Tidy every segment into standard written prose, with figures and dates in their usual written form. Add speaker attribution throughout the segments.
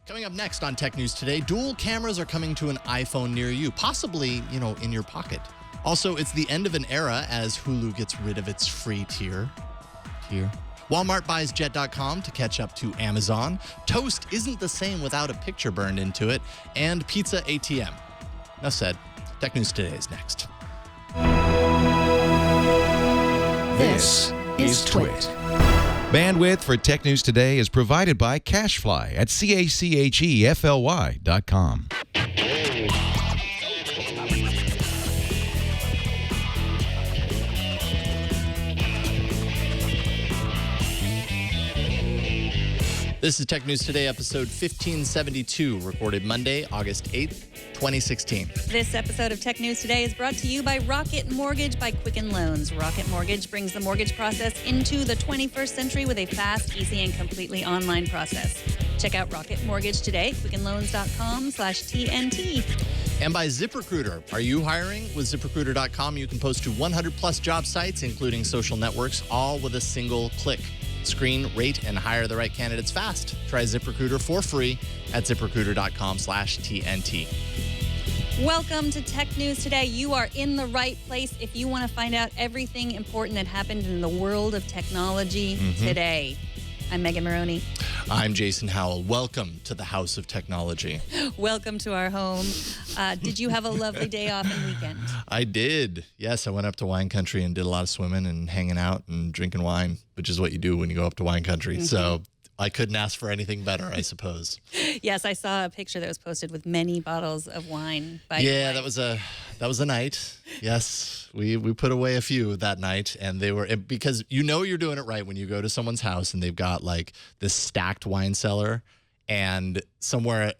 Speaker 1: Coming up next on Tech News Today, dual cameras are coming to an iPhone near you, possibly, in your pocket. Also, it's the end of an era as Hulu gets rid of its free tier. Walmart buys Jet.com to catch up to Amazon. Toast isn't the same without a picture burned into it. And Pizza ATM. Enough said. Tech News Today is next.
Speaker 2: This is Twit.
Speaker 3: Bandwidth for Tech News Today is provided by CashFly at CACHEFLY.com.
Speaker 1: This is Tech News Today, episode 1572, recorded Monday, August 8th, 2016.
Speaker 2: This episode of Tech News Today is brought to you by Rocket Mortgage by Quicken Loans. Rocket Mortgage brings the mortgage process into the 21st century with a fast, easy, and completely online process. Check out Rocket Mortgage today, quickenloans.com/TNT.
Speaker 1: And by ZipRecruiter. Are you hiring? With ZipRecruiter.com, you can post to 100-plus job sites, including social networks, all with a single click. Screen, rate, and hire the right candidates fast. Try ZipRecruiter for free at ZipRecruiter.com/TNT.
Speaker 2: Welcome to Tech News Today. You are in the right place if you want to find out everything important that happened in the world of technology today. I'm Megan Morrone.
Speaker 1: I'm Jason Howell. Welcome to the House of Technology.
Speaker 2: Welcome to our home. Did you have a lovely day off and weekend?
Speaker 1: I did. Yes, I went up to wine country and did a lot of swimming and hanging out and drinking wine, which is what you do when you go up to wine country. So I couldn't ask for anything better, I suppose.
Speaker 2: Yes, I saw a picture that was posted with many bottles of wine.
Speaker 1: That was a night. Yes, we put away a few that night, and they were, because you're doing it right when you go to someone's house and they've got like this stacked wine cellar, and somewhere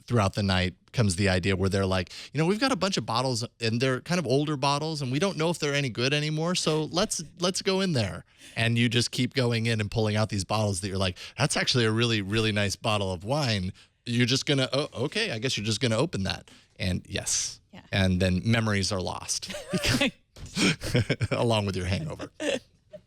Speaker 1: throughout the night comes the idea where they're like, we've got a bunch of bottles and they're kind of older bottles and we don't know if they're any good anymore. So let's go in there. And you just keep going in and pulling out these bottles that you're like, that's actually a really, really nice bottle of wine. You're just going to, okay, I guess you're just going to open that. And yes. Yeah. And then memories are lost along with your hangover.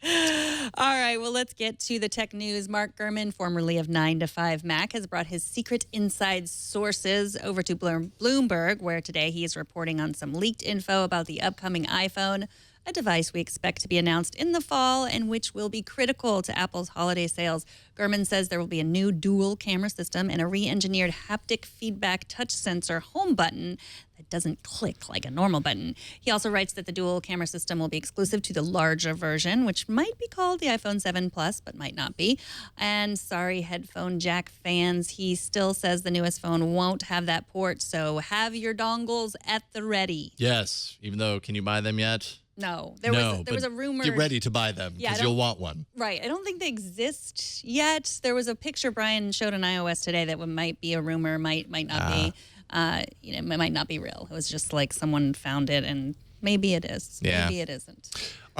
Speaker 2: All right, well, let's get to the tech news. Mark Gurman, formerly of 9 to 5 Mac, has brought his secret inside sources over to Bloomberg, where today he is reporting on some leaked info about the upcoming iPhone, a device we expect to be announced in the fall and which will be critical to Apple's holiday sales. Gurman says there will be a new dual camera system and a re-engineered haptic feedback touch sensor home button that doesn't click like a normal button. He also writes that the dual camera system will be exclusive to the larger version, which might be called the iPhone 7 Plus, but might not be. And sorry, headphone jack fans, he still says the newest phone won't have that port, so have your dongles at the ready.
Speaker 1: Yes, even though, can you buy them yet?
Speaker 2: No, there was a rumor.
Speaker 1: Get ready to buy them because you'll want one.
Speaker 2: Right. I don't think they exist yet. There was a picture Brian showed on iOS today that might be a rumor, might not be. It might not be real. It was just like someone found it and maybe it is. Yeah. Maybe it isn't.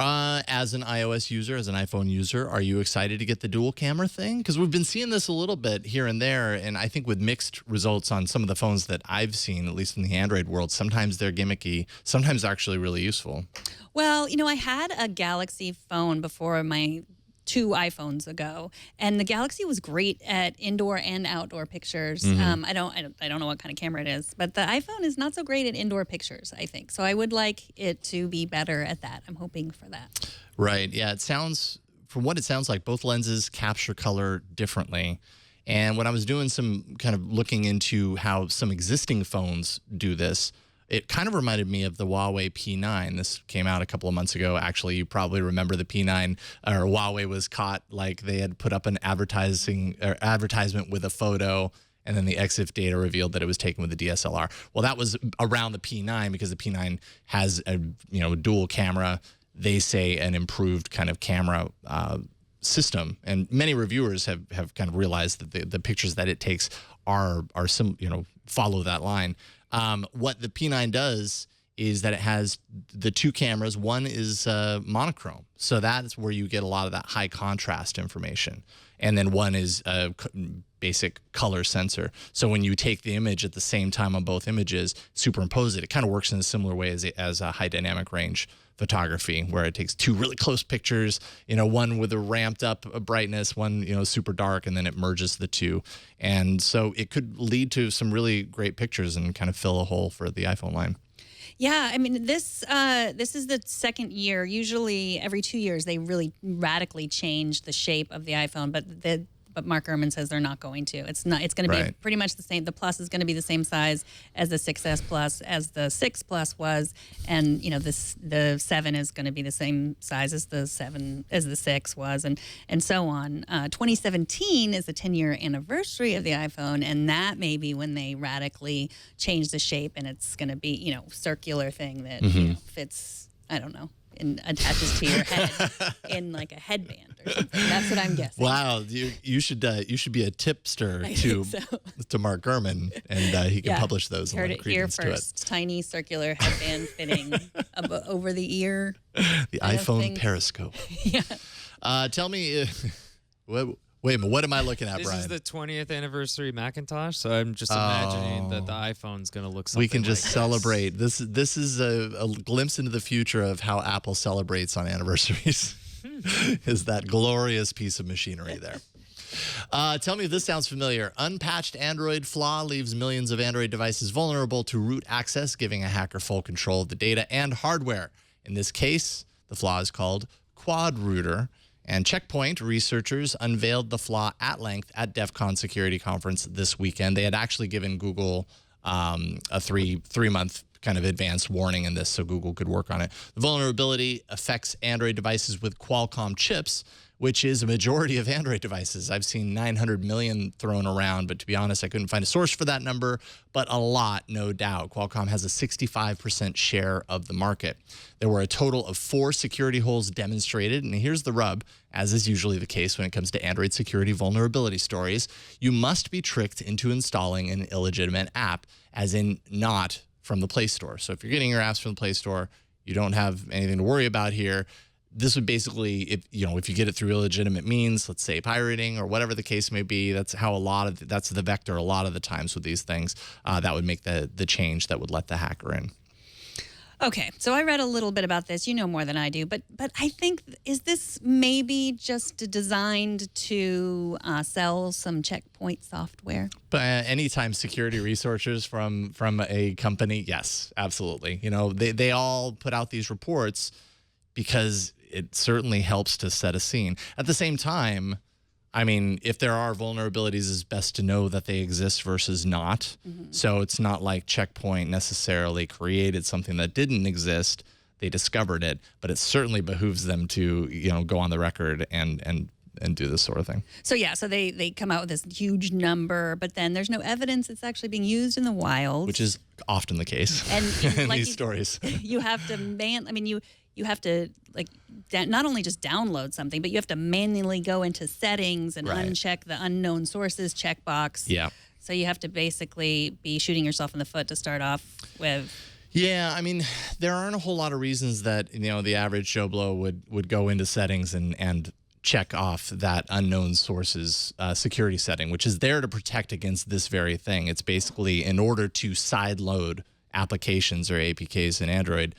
Speaker 1: As an iOS user, as an iPhone user, are you excited to get the dual camera thing? Because we've been seeing this a little bit here and there, and I think with mixed results on some of the phones that I've seen, at least in the Android world, sometimes they're gimmicky, sometimes they're actually really useful.
Speaker 2: Well, I had a Galaxy phone before my 2 iPhones ago, and the Galaxy was great at indoor and outdoor pictures. I don't know what kind of camera it is, but the iPhone is not so great at indoor pictures, I think. So I would like it to be better at that. I'm hoping for that.
Speaker 1: Right. Yeah. From what it sounds like, both lenses capture color differently. And when I was doing some kind of looking into how some existing phones do this, it kind of reminded me of the Huawei P9. This came out a couple of months ago. Actually, you probably remember the P9, or Huawei was caught, like they had put up an advertisement with a photo, and then the EXIF data revealed that it was taken with a DSLR. Well, that was around the P9 because the P9 has a dual camera. They say an improved kind of camera system, and many reviewers have kind of realized that the pictures that it takes are follow that line. What the P9 does is that it has the 2 cameras. One is monochrome, so that's where you get a lot of that high contrast information. And then one is a basic color sensor. So when you take the image at the same time on both images, superimpose it, it kind of works in a similar way as a high dynamic range photography, where it takes two really close pictures, one with a ramped up brightness, one, super dark, and then it merges the two. And so it could lead to some really great pictures and kind of fill a hole for the iPhone line.
Speaker 2: Yeah, I mean, this is the second year. Usually every 2 years they really radically change the shape of the iPhone, but Mark Gurman says they're not going to. It's going to be pretty much the same. The Plus is going to be the same size as the 6S Plus, as the 6 Plus was, and the 7 is going to be the same size as the 6 was, and so on. 2017 is the 10-year anniversary of the iPhone, and that may be when they radically change the shape, and it's going to be circular thing that fits. I don't know. And attaches to your head in like a headband or something. That's what I'm guessing.
Speaker 1: Wow, you should be a tipster to Mark Gurman, and he can publish those.
Speaker 2: Heard it here first. Tiny circular headband fitting over the ear.
Speaker 1: The iPhone Periscope.
Speaker 2: Yeah.
Speaker 1: Tell me, wait a minute, what am I looking at, Brian?
Speaker 4: This is the 20th anniversary Macintosh, so I'm just imagining that the iPhone's going to look something
Speaker 1: we can just
Speaker 4: like
Speaker 1: celebrate. This is a glimpse into the future of how Apple celebrates on anniversaries. Is that glorious piece of machinery there. Tell me if this sounds familiar. Unpatched Android flaw leaves millions of Android devices vulnerable to root access, giving a hacker full control of the data and hardware. In this case, the flaw is called Quad Rooter. And Check Point researchers unveiled the flaw at length at DEF CON Security Conference this weekend. They had actually given Google a three-month kind of advanced warning in this so Google could work on it. The vulnerability affects Android devices with Qualcomm chips, which is a majority of Android devices. I've seen 900 million thrown around, but to be honest, I couldn't find a source for that number, but a lot, no doubt. Qualcomm has a 65% share of the market. There were a total of 4 security holes demonstrated, and here's the rub, as is usually the case when it comes to Android security vulnerability stories. You must be tricked into installing an illegitimate app, as in not from the Play Store. So if you're getting your apps from the Play Store, you don't have anything to worry about here. This would basically, if you get it through illegitimate means, let's say pirating or whatever the case may be, that's how that's the vector a lot of the times with these things. That would make the change that would let the hacker in.
Speaker 2: Okay, so I read a little bit about this. You know more than I do, but I think, is this maybe just designed to sell some checkpoint software?
Speaker 1: But anytime security researchers from a company, yes, absolutely. They all put out these reports because it certainly helps to set a scene. At the same time, I mean, if there are vulnerabilities, it's best to know that they exist versus not. So it's not like Check Point necessarily created something that didn't exist. They discovered it, but it certainly behooves them to, go on the record and do this sort of thing.
Speaker 2: So they come out with this huge number, but then there's no evidence it's actually being used in the wild.
Speaker 1: Which is often the case in these stories.
Speaker 2: You have to you have to not only just download something, but you have to manually go into settings and uncheck the unknown sources checkbox.
Speaker 1: Yeah.
Speaker 2: So you have to basically be shooting yourself in the foot to start off with.
Speaker 1: Yeah, I mean, there aren't a whole lot of reasons that the average Joe Blow would go into settings and check off that unknown sources security setting, which is there to protect against this very thing. It's basically in order to sideload applications or APKs in Android,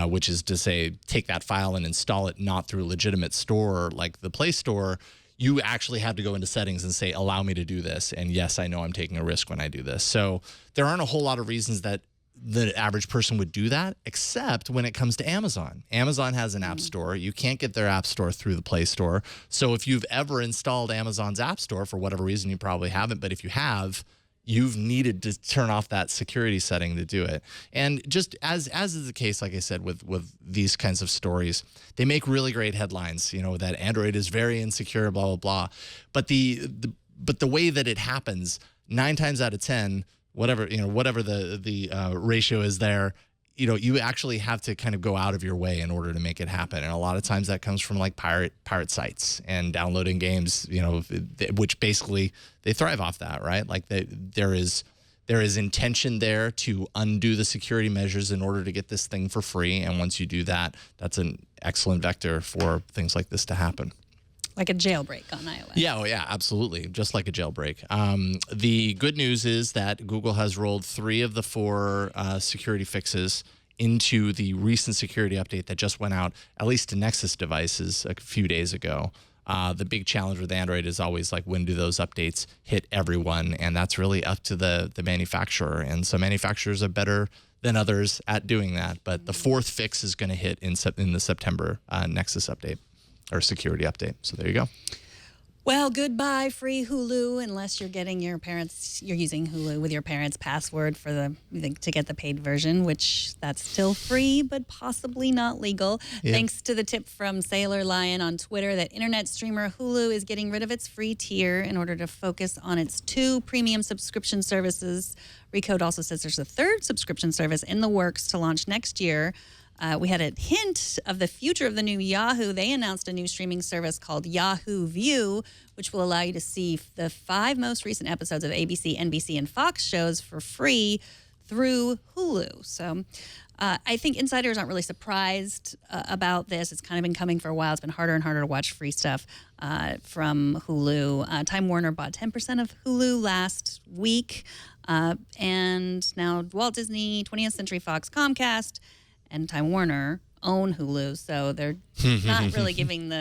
Speaker 1: which is to say take that file and install it not through a legitimate store like the Play Store. You actually have to go into settings and say, allow me to do this. And yes, I know I'm taking a risk when I do this. So there aren't a whole lot of reasons that the average person would do that, except when it comes to Amazon. Amazon has an app store. You can't get their app store through the Play Store. So if you've ever installed Amazon's app store, for whatever reason, you probably haven't, but if you have, you've needed to turn off that security setting to do it. And just as is the case, like I said, with these kinds of stories, they make really great headlines, that Android is very insecure, blah, blah, blah. But the way that it happens, 9 times out of 10, whatever the ratio is there, you actually have to kind of go out of your way in order to make it happen. And a lot of times that comes from like pirate sites and downloading games, which basically they thrive off that, right? Like there is intention there to undo the security measures in order to get this thing for free. And once you do that, that's an excellent vector for things like this to happen.
Speaker 2: Like a jailbreak on iOS.
Speaker 1: Yeah, oh yeah, absolutely. Just like a jailbreak. The good news is that Google has rolled 3 of the 4 security fixes into the recent security update that just went out, at least to Nexus devices a few days ago. The big challenge with Android is always like, when do those updates hit everyone? And that's really up to the manufacturer. And some manufacturers are better than others at doing that. But the fourth fix is going to hit in the September Nexus update or security update. So there you go.
Speaker 2: Well, goodbye free Hulu, unless you're using Hulu with your parents' password to get the paid version, which that's still free, but possibly not legal.
Speaker 1: Yeah.
Speaker 2: Thanks to the tip from Sailor Lion on Twitter that internet streamer Hulu is getting rid of its free tier in order to focus on its 2 premium subscription services. Recode also says there's a 3rd subscription service in the works to launch next year. We had a hint of the future of the new Yahoo. They announced a new streaming service called Yahoo View, which will allow you to see the 5 most recent episodes of ABC, NBC, and Fox shows for free through Hulu. So I think insiders aren't really surprised about this. It's kind of been coming for a while. It's been harder and harder to watch free stuff from Hulu. Time Warner bought 10% of Hulu last week. And now Walt Disney, 20th Century Fox, Comcast, and Time Warner own Hulu, so they're not really giving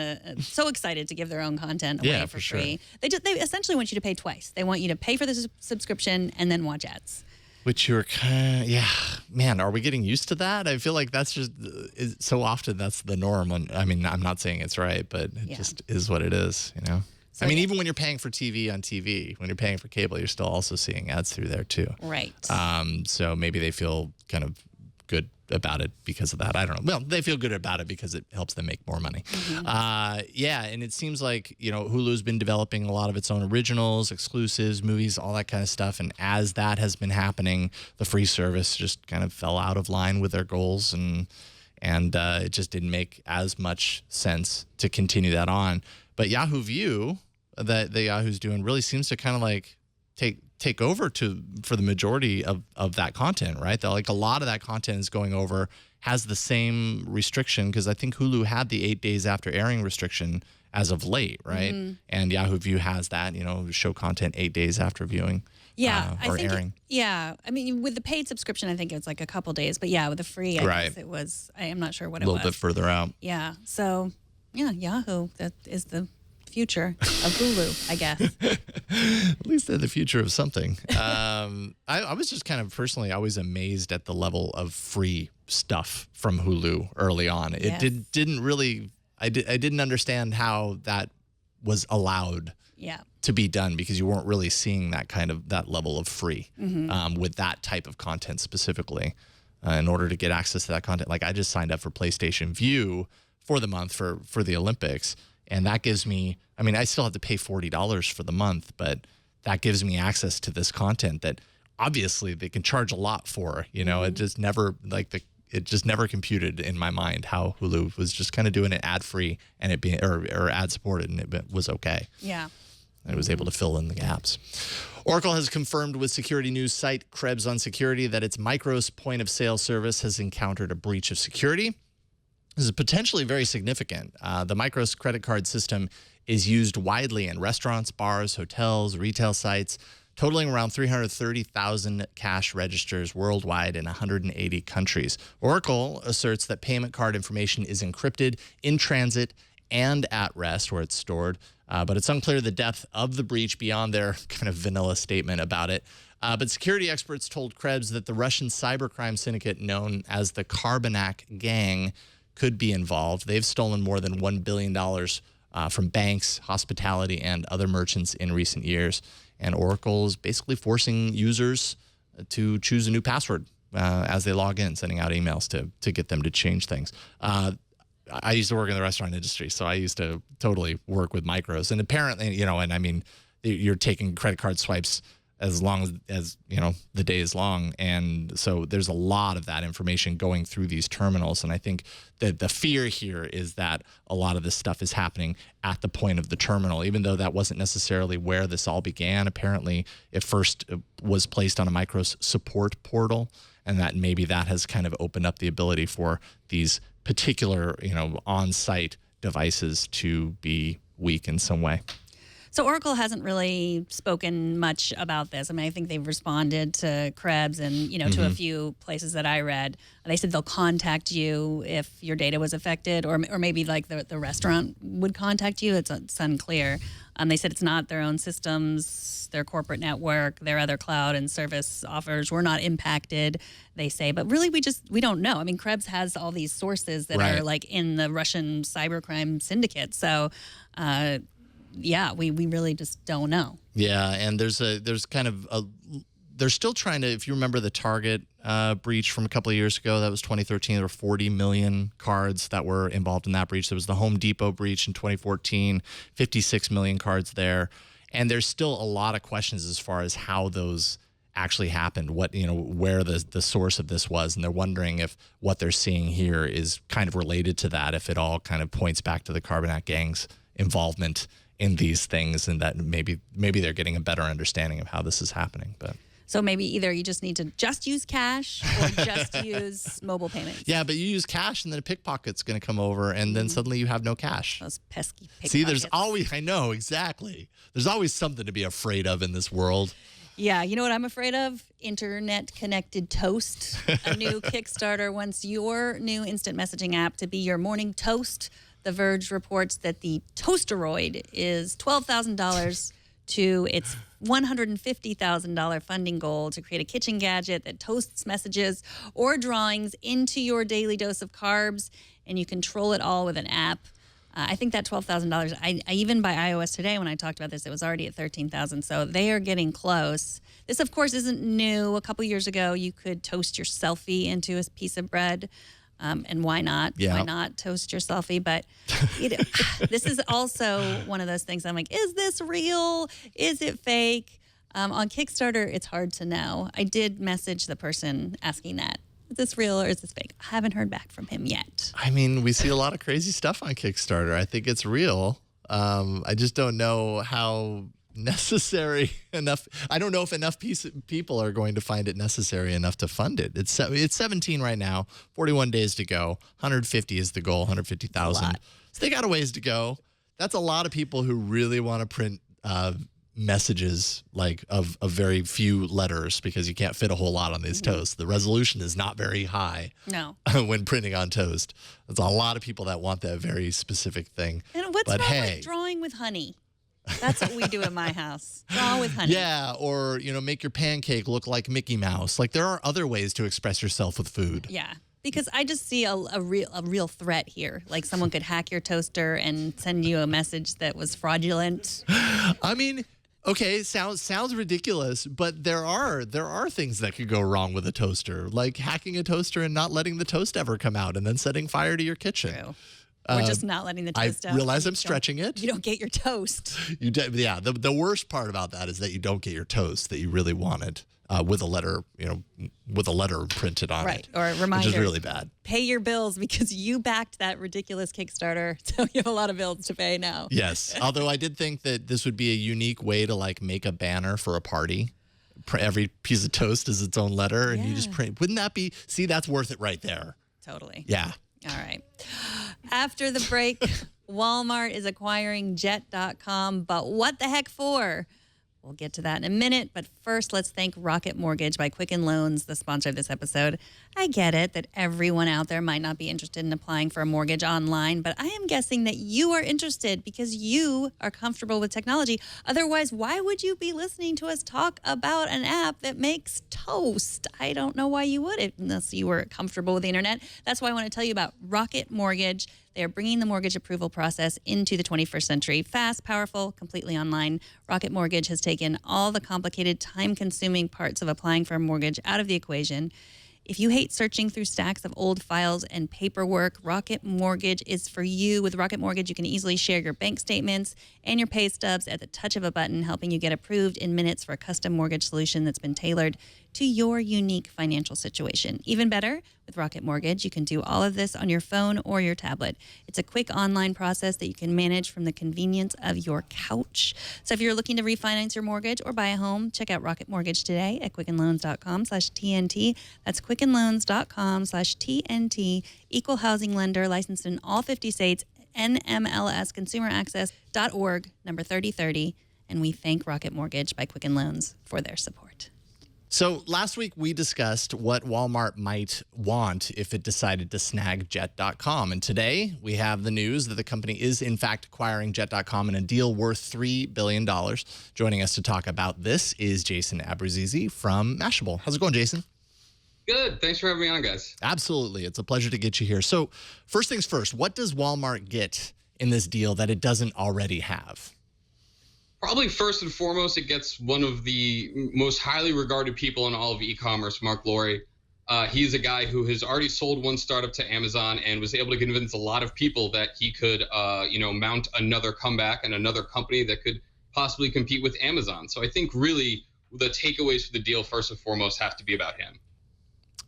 Speaker 2: so excited to give their own content away for free. Sure. They essentially want you to pay twice. They want you to pay for the subscription and then watch ads.
Speaker 1: Which you're kind of, man, are we getting used to that? I feel like that's just, so often that's the norm. I mean, I'm not saying it's right, but it just is what it is, you know? So I mean, even when you're paying for TV on TV, when you're paying for cable, you're still also seeing ads through there too.
Speaker 2: Right.
Speaker 1: So maybe they feel kind of good about it because of that. I don't know. Well, they feel good about it because it helps them make more money. Yeah, and it seems like, you know, Hulu's been developing a lot of its own originals, exclusives, movies, all that kind of stuff. And as that has been happening, the free service just kind of fell out of line with their goals, and it just didn't make as much sense to continue that on. But Yahoo View, that Yahoo's doing, really seems to kind of like take over for the majority of that content, right? That, like, a lot of that content is going over, has the same restriction, because I think Hulu had the 8 days after airing restriction as of late, right? And Yahoo View has that, you know, show content 8 days after viewing.
Speaker 2: Yeah,
Speaker 1: or airing.
Speaker 2: I mean, with the paid subscription, I think it's like a couple days, but yeah, with the free, I guess it was, I am not sure what it was.
Speaker 1: A little bit further out.
Speaker 2: Yeah, so yeah, Yahoo, that is the future of Hulu, I guess.
Speaker 1: At least they're the future of something. I was just kind of personally always amazed at the level of free stuff from Hulu early on. It didn't really, I didn't understand how that was allowed to be done, because you weren't really seeing that level of free with that type of content specifically. In order to get access to that content, like, I just signed up for PlayStation View for the month for the Olympics. And that gives me, I mean, I still have to pay $40 for the month, but that gives me access to this content that obviously they can charge a lot for, you know. It just never, it just never computed in my mind how Hulu was just kind of doing it ad-free and it being, or ad-supported, and it was okay.
Speaker 2: Yeah.
Speaker 1: And it was able to fill in the gaps. Oracle has confirmed with security news site Krebs on Security that its Micros point-of-sale service has encountered a breach of security. This is potentially very significant. The Micros credit card system is used widely in restaurants, bars, hotels, retail sites, totaling around 330,000 cash registers worldwide in 180 countries. Oracle asserts that payment card information is encrypted in transit and at rest, where it's stored, but it's unclear the depth of the breach beyond their kind of vanilla statement about it. But security experts told Krebs that the Russian cybercrime syndicate known as the Carbanak Gang could be involved. They've stolen more than $1 billion from banks, hospitality, and other merchants in recent years. And Oracle is basically forcing users to choose a new password as they log in, sending out emails to get them to change things. I used to work in the restaurant industry, so I used to totally work with Micros. And apparently, you know, and I mean, you're taking credit card swipes as long as you know, the day is long. And so there's a lot of that information going through these terminals. And I think that the fear here is that a lot of this stuff is happening at the point of the terminal, even though that wasn't necessarily where this all began. Apparently, it first was placed on a Micros support portal, and that maybe that has kind of opened up the ability for these particular, you know, on-site devices to be weak in some way.
Speaker 2: So Oracle hasn't really spoken much about this. I mean, I think they've responded to Krebs and, to a few places that I read. They said they'll contact you if your data was affected, or maybe like the restaurant would contact you. It's unclear. They said it's not their own systems, their corporate network, their other cloud and service offers were not impacted, they say. But really, we don't know. I mean, Krebs has all these sources that are like in the Russian cybercrime syndicate. So, we really just don't know.
Speaker 1: Yeah, and they're still trying to, if you remember the Target breach from a couple of years ago, that was 2013, there were 40 million cards that were involved in that breach. There was the Home Depot breach in 2014, 56 million cards there. And there's still a lot of questions as far as how those actually happened, where the source of this was. And they're wondering if what they're seeing here is kind of related to that, if it all kind of points back to the Carbonac gang's involvement in these things, and that maybe they're getting a better understanding of how this is happening. But
Speaker 2: so maybe either you just need to just use cash or just use mobile payments.
Speaker 1: Yeah, but you use cash and then a pickpocket's going to come over and then suddenly you have no cash.
Speaker 2: Those pesky pickpockets.
Speaker 1: See, there's always, I know, exactly. There's always something to be afraid of in this world.
Speaker 2: Yeah, you know what I'm afraid of? Internet-connected toast. A new Kickstarter wants your new instant messaging app to be your morning toast. The Verge reports that the Toasteroid is $12,000 to its $150,000 funding goal to create a kitchen gadget that toasts messages or drawings into your daily dose of carbs, and you control it all with an app. I think that $12,000, I even by iOS today when I talked about this, it was already at $13,000, so they are getting close. This, of course, isn't new. A couple years ago, you could toast your selfie into a piece of bread. And why not?
Speaker 1: Yeah.
Speaker 2: Why not toast your selfie? But this is also one of those things I'm like, is this real? Is it fake? On Kickstarter, it's hard to know. I did message the person asking that. Is this real or is this fake? I haven't heard back from him yet.
Speaker 1: I mean, we see a lot of crazy stuff on Kickstarter. I think it's real. I just don't know how necessary enough. I don't know if enough people are going to find it necessary enough to fund it. It's 17 right now, 41 days to go. 150 is the goal, 150,000. So they got a ways to go. That's a lot of people who really want to print messages like of very few letters because you can't fit a whole lot on these toasts. The resolution is not very high.
Speaker 2: No.
Speaker 1: When printing on toast. There's a lot of people that want that very specific thing.
Speaker 2: And what's wrong with drawing with honey? That's what we do in my house. Draw with honey.
Speaker 1: Yeah, or make your pancake look like Mickey Mouse. Like there are other ways to express yourself with food.
Speaker 2: Yeah, because I just see a real threat here. Like someone could hack your toaster and send you a message that was fraudulent.
Speaker 1: I mean, okay, sounds ridiculous, but there are things that could go wrong with a toaster, like hacking a toaster and not letting the toast ever come out, and then setting fire to your kitchen.
Speaker 2: True. Or just not letting the toast out.
Speaker 1: I realize I'm stretching it.
Speaker 2: You don't get your toast.
Speaker 1: Yeah, the worst part about that is that you don't get your toast that you really wanted with a letter, with a letter printed on it.
Speaker 2: Right, or a reminder.
Speaker 1: Which is really bad.
Speaker 2: Pay your bills because you backed that ridiculous Kickstarter, so you have a lot of bills to pay now.
Speaker 1: Yes, although I did think that this would be a unique way to make a banner for a party. Every piece of toast is its own letter, and you just print. Wouldn't that be? See, that's worth it right there.
Speaker 2: Totally.
Speaker 1: Yeah.
Speaker 2: All right. After the break, Walmart is acquiring Jet.com, but what the heck for? We'll get to that in a minute, but first let's thank Rocket Mortgage by Quicken Loans, the sponsor of this episode. I get it that everyone out there might not be interested in applying for a mortgage online, but I am guessing that you are interested because you are comfortable with technology. Otherwise, why would you be listening to us talk about an app that makes toast? I don't know why you would unless you were comfortable with the internet. That's why I want to tell you about Rocket Mortgage. They are bringing the mortgage approval process into the 21st century. Fast, powerful, completely online. Rocket Mortgage has taken all the complicated, time-consuming parts of applying for a mortgage out of the equation. If you hate searching through stacks of old files and paperwork, Rocket Mortgage is for you. With Rocket Mortgage, you can easily share your bank statements and your pay stubs at the touch of a button, helping you get approved in minutes for a custom mortgage solution that's been tailored to your unique financial situation. Even better, with Rocket Mortgage, you can do all of this on your phone or your tablet. It's a quick online process that you can manage from the convenience of your couch. So if you're looking to refinance your mortgage or buy a home, check out Rocket Mortgage today at quickenloans.com/TNT. That's quickenloans.com/TNT. Equal housing lender, licensed in all 50 states nmlsconsumeraccess.org, number 3030. And we thank Rocket Mortgage by Quicken Loans for their support.
Speaker 1: So last week we discussed what Walmart might want if it decided to snag Jet.com. And today we have the news that the company is in fact acquiring Jet.com in a deal worth $3 billion. Joining us to talk about this is Jason Abbruzzese from Mashable. How's it going, Jason?
Speaker 5: Good. Thanks for having me on, guys.
Speaker 1: Absolutely. It's a pleasure to get you here. So first things first, what does Walmart get in this deal that it doesn't already have?
Speaker 5: Probably first and foremost, it gets one of the most highly regarded people in all of e-commerce, Mark Lowry. He's a guy who has already sold one startup to Amazon and was able to convince a lot of people that he could, mount another comeback and another company that could possibly compete with Amazon. So I think really the takeaways for the deal, first and foremost, have to be about him.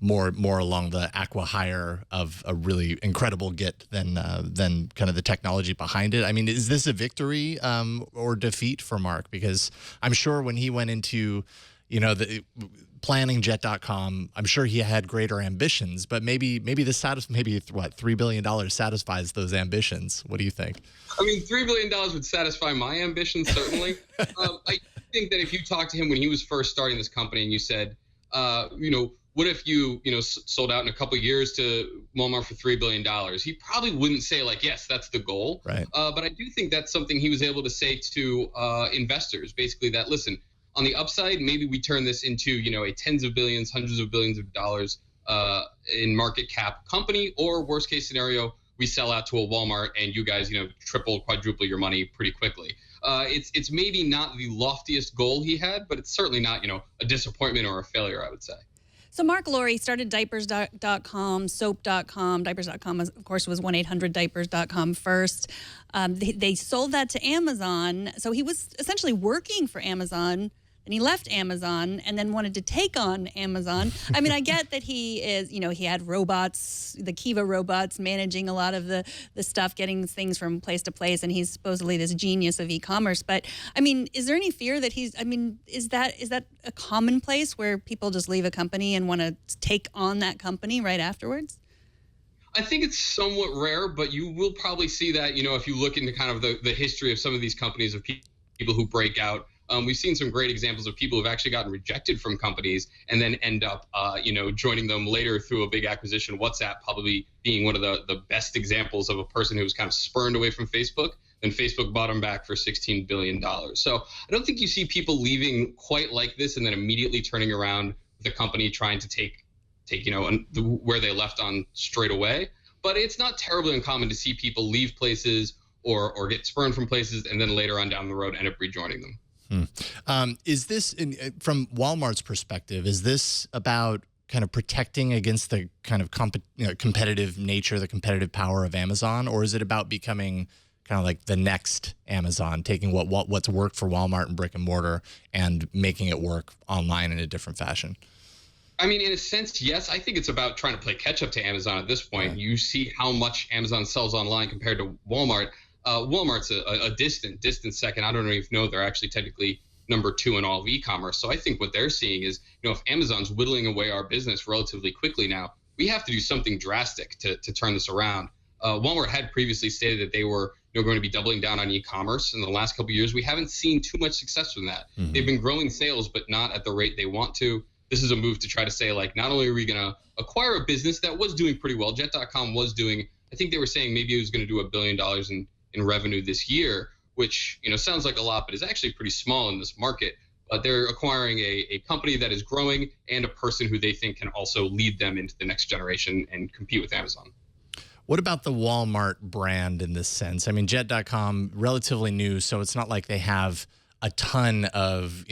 Speaker 1: More along the acqui-hire of a really incredible get than kind of the technology behind it. I mean, is this a victory or defeat for Mark? Because I'm sure when he went into, the planning Jet.com, I'm sure he had greater ambitions. But maybe $3 billion satisfies those ambitions. What do you think?
Speaker 5: I mean, $3 billion would satisfy my ambitions, certainly. I think that if you talked to him when he was first starting this company and you said, what if you sold out in a couple of years to Walmart for $3 billion? He probably wouldn't say yes, that's the goal.
Speaker 1: Right.
Speaker 5: But I do think that's something he was able to say to investors, basically that, listen, on the upside, maybe we turn this into, a tens of billions, hundreds of billions of dollars in market cap company, or worst case scenario, we sell out to a Walmart and you guys, triple, quadruple your money pretty quickly. It's maybe not the loftiest goal he had, but it's certainly not, a disappointment or a failure, I would say.
Speaker 2: So Mark Lowry started diapers.com, soap.com. Diapers.com, of course, was 1-800-diapers.com first. They sold that to Amazon. So he was essentially working for Amazon. And he left Amazon and then wanted to take on Amazon. I mean, I get that he is, he had robots, the Kiva robots, managing a lot of the stuff, getting things from place to place. And he's supposedly this genius of e-commerce. But, I mean, is there any fear that is that a commonplace where people just leave a company and want to take on that company right afterwards?
Speaker 5: I think it's somewhat rare, but you will probably see that, if you look into kind of the history of some of these companies of people who break out. We've seen some great examples of people who've actually gotten rejected from companies and then end up, joining them later through a big acquisition. WhatsApp probably being one of the best examples of a person who was kind of spurned away from Facebook. Then Facebook bought them back for $16 billion. So I don't think you see people leaving quite like this and then immediately turning around the company trying to take where they left on straight away. But it's not terribly uncommon to see people leave places or get spurned from places and then later on down the road end up rejoining them.
Speaker 1: Is this, from Walmart's perspective, is this about kind of protecting against the kind of competitive nature, the competitive power of Amazon, or is it about becoming kind of like the next Amazon, taking what's worked for Walmart and brick and mortar and making it work online in a different fashion?
Speaker 5: I mean, in a sense, yes. I think it's about trying to play catch up to Amazon at this point. Right. You see how much Amazon sells online compared to Walmart. Walmart's a distant second. I don't even know they're actually technically number 2 in all of e-commerce. So I think what they're seeing is, if Amazon's whittling away our business relatively quickly now, we have to do something drastic to turn this around. Walmart had previously stated that they were going to be doubling down on e-commerce. In the last couple of years, we haven't seen too much success from that. Mm-hmm. They've been growing sales, but not at the rate they want to. This is a move to try to say, not only are we going to acquire a business that was doing pretty well, Jet.com was doing, I think they were saying maybe it was going to do $1 billion in revenue this year, which sounds like a lot, but is actually pretty small in this market. But they're acquiring a company that is growing and a person who they think can also lead them into the next generation and compete with Amazon.
Speaker 1: What about the Walmart brand in this sense? I mean, Jet.com, relatively new, so it's not like they have a ton of,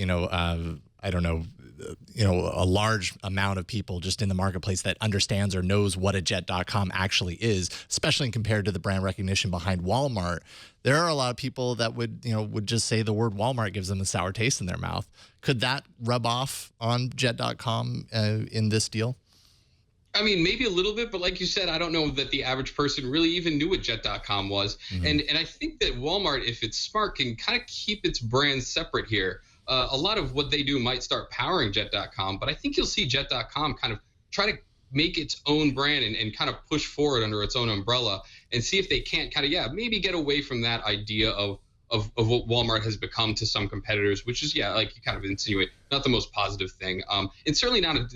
Speaker 1: a large amount of people just in the marketplace that understands or knows what a Jet.com actually is, especially compared to the brand recognition behind Walmart. There are a lot of people that would just say the word Walmart gives them a sour taste in their mouth. Could that rub off on Jet.com in this deal?
Speaker 5: I mean, maybe a little bit, but like you said, I don't know that the average person really even knew what Jet.com was. Mm-hmm. And I think that Walmart, if it's smart, can kind of keep its brand separate here. A lot of what they do might start powering Jet.com, but I think you'll see Jet.com kind of try to make its own brand and kind of push forward under its own umbrella and see if they can't kind of, maybe get away from that idea of what Walmart has become to some competitors, which is, like you kind of insinuate, not the most positive thing. And certainly not an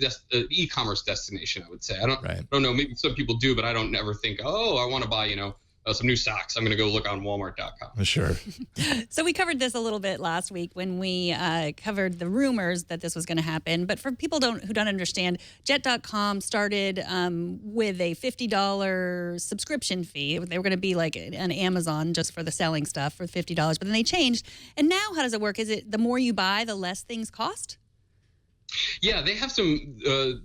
Speaker 5: e-commerce destination, I would say. I don't know, maybe some people do, but I don't ever think, oh, I want to buy, some new socks. I'm going to go look on Walmart.com.
Speaker 1: Sure.
Speaker 2: So we covered this a little bit last week when we covered the rumors that this was going to happen. But for people who don't understand, Jet.com started with a $50 subscription fee. They were going to be like an Amazon just for the selling stuff for $50. But then they changed. And now how does it work? Is it the more you buy, the less things cost?
Speaker 5: Yeah, they have some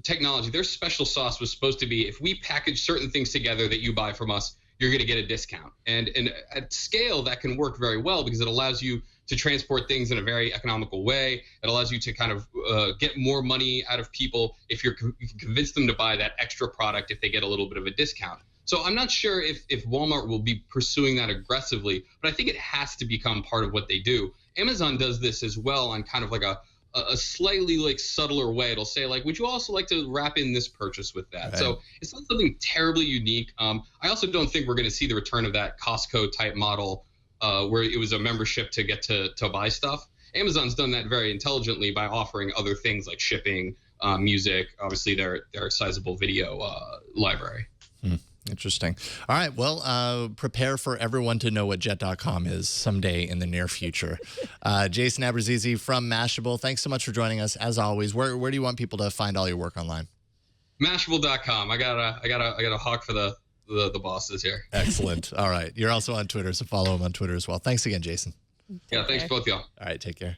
Speaker 5: technology. Their special sauce was supposed to be, if we package certain things together that you buy from us, you're going to get a discount. And at scale, that can work very well because it allows you to transport things in a very economical way. It allows you to kind of get more money out of people if you can convince them to buy that extra product if they get a little bit of a discount. So I'm not sure if Walmart will be pursuing that aggressively, but I think it has to become part of what they do. Amazon does this as well on kind of like a slightly like subtler way. It'll say like, would you also like to wrap in this purchase with that? Right. So it's not something terribly unique. I also don't think we're going to see the return of that Costco type model where it was a membership to get to buy stuff. Amazon's done that very intelligently by offering other things like shipping, music, obviously their sizable video library.
Speaker 1: Interesting. All right. Well, prepare for everyone to know what Jet.com is someday in the near future. Jason Abbruzzese from Mashable, thanks so much for joining us. As always, where do you want people to find all your work online?
Speaker 5: Mashable.com. I got a hawk for the bosses here.
Speaker 1: Excellent. All right. You're also on Twitter, so follow him on Twitter as well. Thanks again, Jason.
Speaker 5: Yeah, thanks both y'all.
Speaker 1: All right. Take care.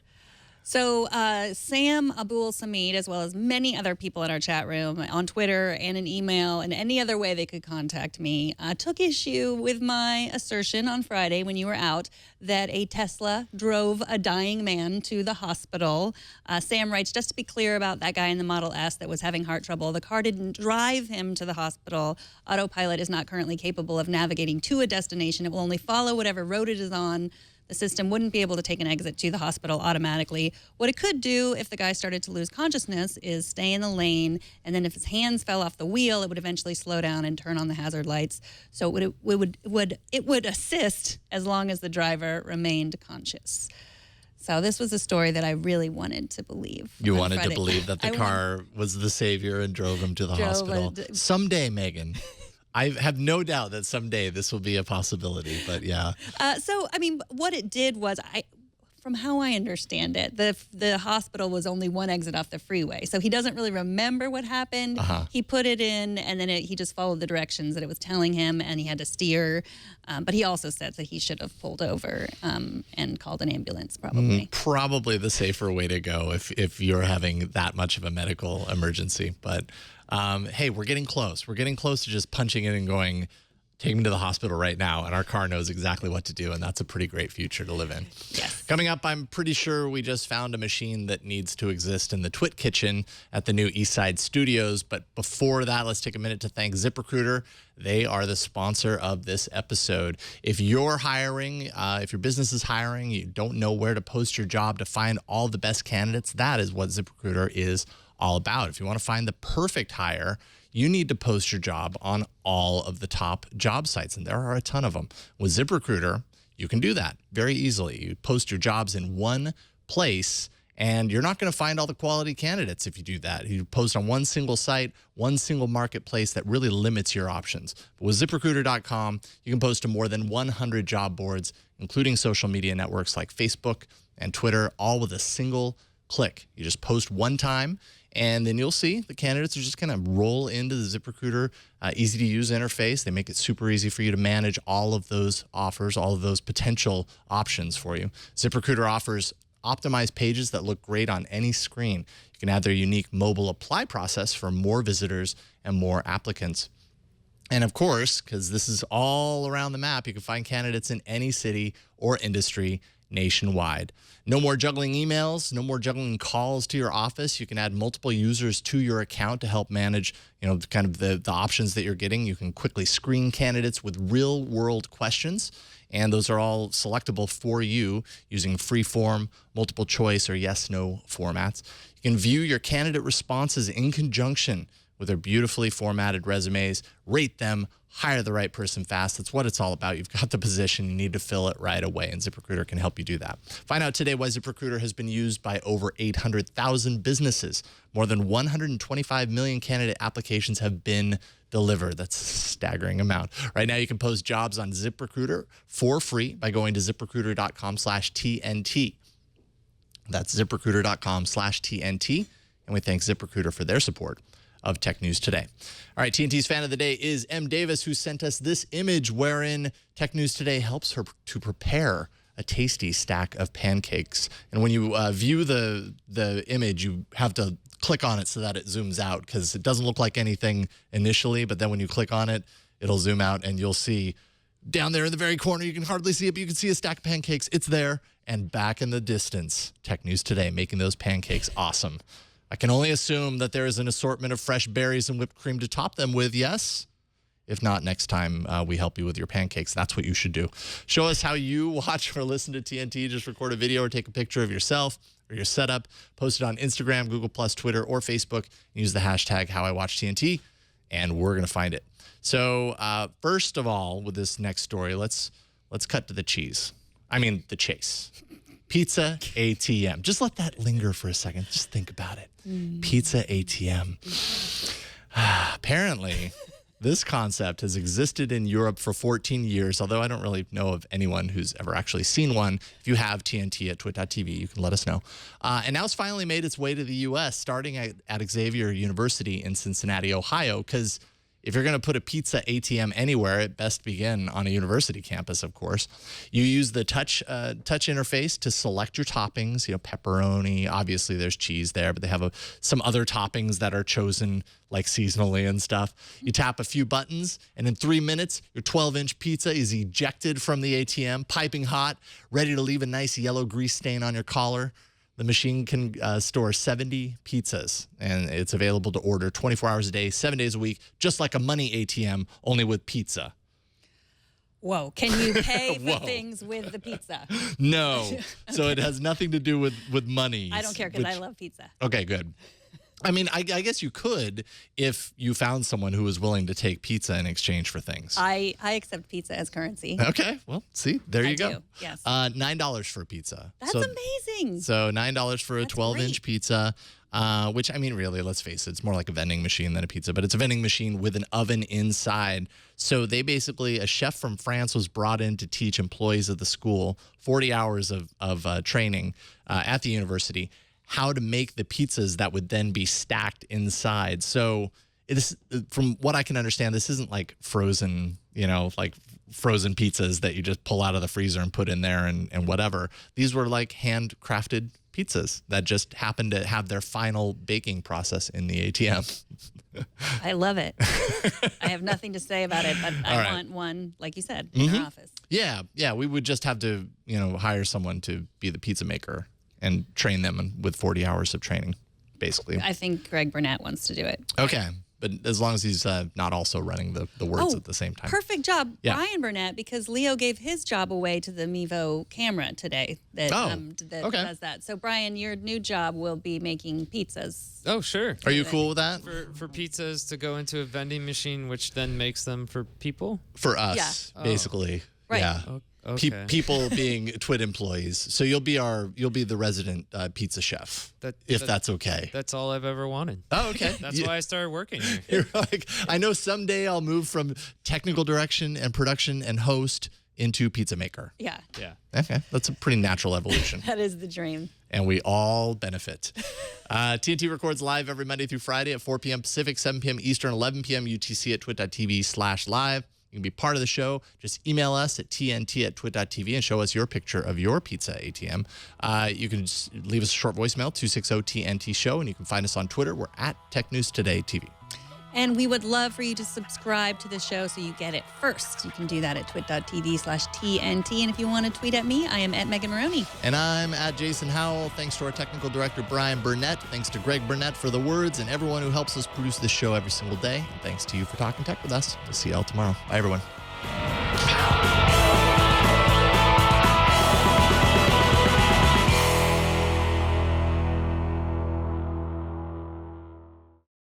Speaker 2: So Sam Abul Samid, as well as many other people in our chat room on Twitter and an email and any other way they could contact me, took issue with my assertion on Friday when you were out that a Tesla drove a dying man to the hospital. Sam writes, just to be clear about that guy in the Model S that was having heart trouble, the car didn't drive him to the hospital. Autopilot is not currently capable of navigating to a destination. It will only follow whatever road it is on. The system wouldn't be able to take an exit to the hospital automatically. What it could do if the guy started to lose consciousness is stay in the lane, and then if his hands fell off the wheel, it would eventually slow down and turn on the hazard lights. So it would assist as long as the driver remained conscious. So this was a story that I really wanted to believe.
Speaker 1: You wanted to believe that the car was the savior and drove him to the hospital. Someday, Megan. I have no doubt that someday this will be a possibility, but yeah.
Speaker 2: So, I mean, what it did was, from how I understand it, the hospital was only one exit off the freeway. So he doesn't really remember what happened. He put it in, and then he just followed the directions that it was telling him, and he had to steer. But he also said that he should have pulled over and called an ambulance, probably.
Speaker 1: Probably the safer way to go if you're having that much of a medical emergency. But hey, we're getting close. We're getting close to just punching in and going, take me to the hospital right now, and our car knows exactly what to do, and that's a pretty great future to live in.
Speaker 2: Yes.
Speaker 1: Coming up, I'm pretty sure we just found a machine that needs to exist in the Twit Kitchen at the new Eastside Studios. But before that, let's take a minute to thank ZipRecruiter. They are the sponsor of this episode. If you're hiring, if your business is hiring, you don't know where to post your job to find all the best candidates, that is what ZipRecruiter is all about. If you want to find the perfect hire, you need to post your job on all of the top job sites, and there are a ton of them. With ZipRecruiter, you can do that very easily. You post your jobs in one place, and you're not going to find all the quality candidates if you do that. You post on one single site, one single marketplace that really limits your options. But with ZipRecruiter.com, you can post to more than 100 job boards, including social media networks like Facebook and Twitter, all with a single click. You just post one time, and then you'll see the candidates are just going to roll into the ZipRecruiter easy-to-use interface. They make it super easy for you to manage all of those offers, all of those potential options for you. ZipRecruiter offers optimized pages that look great on any screen. You can add their unique mobile apply process for more visitors and more applicants. And of course, because this is all around the map, you can find candidates in any city or industry nationwide. No more juggling emails, no more juggling calls to your office. You can add multiple users to your account to help manage, kind of the options that you're getting. You can quickly screen candidates with real-world questions, and those are all selectable for you using free-form, multiple choice, or yes/no formats. You can view your candidate responses in conjunction with their beautifully formatted resumes. Rate them, hire the right person fast. That's what it's all about. You've got the position. You need to fill it right away, and ZipRecruiter can help you do that. Find out today why ZipRecruiter has been used by over 800,000 businesses. More than 125 million candidate applications have been delivered. That's a staggering amount. Right now, you can post jobs on ZipRecruiter for free by going to ZipRecruiter.com/TNT. That's ZipRecruiter.com/TNT. And we thank ZipRecruiter for their support of Tech News Today. All right, TNT's fan of the day is M. Davis, who sent us this image wherein Tech News Today helps her to prepare a tasty stack of pancakes. And when you view the image, you have to click on it so that it zooms out, because it doesn't look like anything initially, but then when you click on it, it'll zoom out and you'll see down there in the very corner, you can hardly see it, but you can see a stack of pancakes. It's there. And back in the distance, Tech News Today making those pancakes awesome. I can only assume that there is an assortment of fresh berries and whipped cream to top them with, yes? If not, next time we help you with your pancakes, that's what you should do. Show us how you watch or listen to TNT. Just record a video or take a picture of yourself or your setup. Post it on Instagram, Google+, Twitter, or Facebook. Use the hashtag HowIWatchTNT, and we're going to find it. So first of all, with this next story, let's cut to the cheese. I mean, the chase. Pizza ATM. Just let that linger for a second. Just think about it. Pizza ATM. Apparently, this concept has existed in Europe for 14 years, although I don't really know of anyone who's ever actually seen one. If you have, TNT at twit.tv, you can let us know. And now it's finally made its way to the U.S., starting at Xavier University in Cincinnati, Ohio, because if you're going to put a pizza ATM anywhere, it best begin on a university campus, of course. You use the touch interface to select your toppings, pepperoni. Obviously, there's cheese there, but they have some other toppings that are chosen like seasonally and stuff. You tap a few buttons, and in 3 minutes, your 12-inch pizza is ejected from the ATM, piping hot, ready to leave a nice yellow grease stain on your collar. The machine can store 70 pizzas, and it's available to order 24 hours a day, 7 days a week, just like a money ATM, only with pizza.
Speaker 2: Whoa. Can you pay for things with the pizza?
Speaker 1: No. So it has nothing to do with money.
Speaker 2: I don't care, because I love pizza.
Speaker 1: Okay, good. I mean, I guess you could if you found someone who was willing to take pizza in exchange for things.
Speaker 2: I accept pizza as currency.
Speaker 1: Okay, well, see, there you go.
Speaker 2: Do, yes.
Speaker 1: $9 for a pizza.
Speaker 2: That's amazing.
Speaker 1: So $9 for a 12-inch pizza, which, I mean, really, let's face it, it's more like a vending machine than a pizza, but it's a vending machine with an oven inside. So they basically, a chef from France was brought in to teach employees of the school 40 hours of training at the university, how to make the pizzas that would then be stacked inside. So from what I can understand, this isn't like frozen, like frozen pizzas that you just pull out of the freezer and put in there and whatever. These were like handcrafted pizzas that just happened to have their final baking process in the ATM.
Speaker 2: I love it. I have nothing to say about it, but I want one, like you said, in our office.
Speaker 1: Yeah. We would just have to, hire someone to be the pizza maker and train them with 40 hours of training, basically.
Speaker 2: I think Greg Burnett wants to do it.
Speaker 1: Okay. But as long as he's not also running the words at the same time.
Speaker 2: Perfect job, yeah. Brian Burnett, because Leo gave his job away to the Mevo camera today that does that. So, Brian, your new job will be making pizzas.
Speaker 4: Oh, sure.
Speaker 1: Are you cool with that?
Speaker 4: For pizzas to go into a vending machine, which then makes them for people?
Speaker 1: For us, basically.
Speaker 2: Right.
Speaker 1: Yeah.
Speaker 4: Okay.
Speaker 1: People being Twit employees. So you'll be the resident pizza chef, if that's okay.
Speaker 4: That's all I've ever wanted.
Speaker 1: Oh, okay.
Speaker 4: That's why I started working here.
Speaker 1: You're like, I know someday I'll move from technical direction and production and host into pizza maker.
Speaker 2: Yeah.
Speaker 1: Okay, that's a pretty natural evolution.
Speaker 2: That is the dream.
Speaker 1: And we all benefit. TNT records live every Monday through Friday at 4 p.m. Pacific, 7 p.m. Eastern, 11 p.m. UTC at twit.tv/live. You can be part of the show. Just email us at tnt@twit.tv and show us your picture of your pizza ATM. You can just leave us a short voicemail, 260-TNT-SHOW, and you can find us on Twitter. We're at Tech News Today TV.
Speaker 2: And we would love for you to subscribe to the show so you get it first. You can do that at twit.tv/TNT. And if you want to tweet at me, I am at Megan Morrone.
Speaker 1: And I'm at Jason Howell. Thanks to our technical director, Brian Burnett. Thanks to Greg Burnett for the words and everyone who helps us produce this show every single day. And thanks to you for talking tech with us. We'll see y'all tomorrow. Bye, everyone.